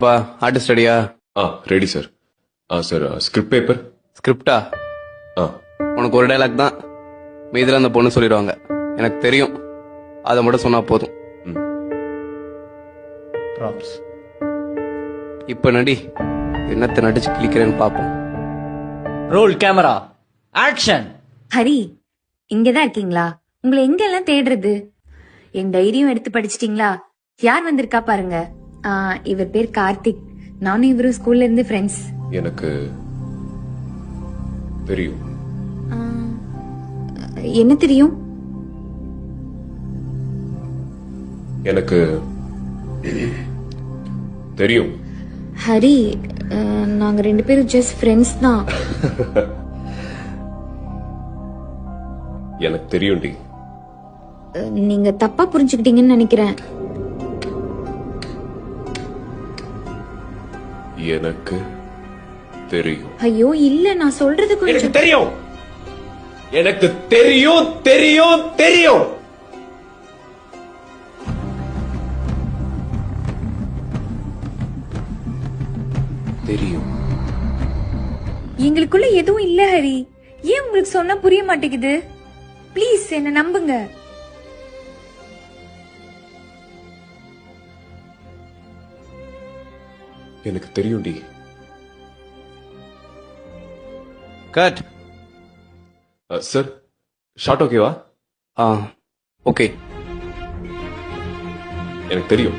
பா ஆர்டிஸ்ட் ரெடியா? Ready sir. Sir script paper. ஸ்கிரிப்டா? உனக்கு ஒரு டைலாக் தான், மீதில அந்த பொண்ணு சொல்லிடுவாங்க. எனக்கு தெரியும், அதை மட்டும் சொன்னா போதும். ப்ராப்ஸ். இப்ப நடி, என்னத்தை நடிச்சு கிளிக்கிறேன்னு பாப்போம். Role camera action. ஹரி, இங்கதான் இருக்கீங்களா? உங்களை எங்கெல்லாம் தேடுறது? என் டைரியும் எடுத்து படிச்சிட்டீங்களா? யார் வந்திருக்கா பாருங்க. இவர் பேர் கார்த்திக். நானும் இவரும் ஸ்கூல்ல இருந்து ஃப்ரெண்ட்ஸ். எனக்கு தெரியும். என்ன தெரியும்? எனக்கு தெரியும். ஹரி, நாங்க ரெண்டு பேரும் ஜஸ்ட் ஃப்ரெண்ட்ஸ் தான். எனக்கு தெரியும் டி. நீங்க தப்பா புரிஞ்சுக்கிட்டீங்கன்னு நினைக்கிறேன். எனக்கு தெரியும். ஐயோ இல்ல, நான் சொல்றது எனக்கு கொஞ்சம். தெரியும். எனக்கு தெரியும் தெரியும் தெரியும். தெரியும். எங்களுக்குள்ள எதுவும் இல்ல ஹரி. ஏன் உங்களுக்கு சொன்னா புரிய மாட்டேங்குது? ப்ளீஸ் என்ன நம்புங்க. எனக்கு தெரியும் டி. கட். சார் ஷார்ட் ஓகேவா? ஓகே. எனக்கு தெரியும்.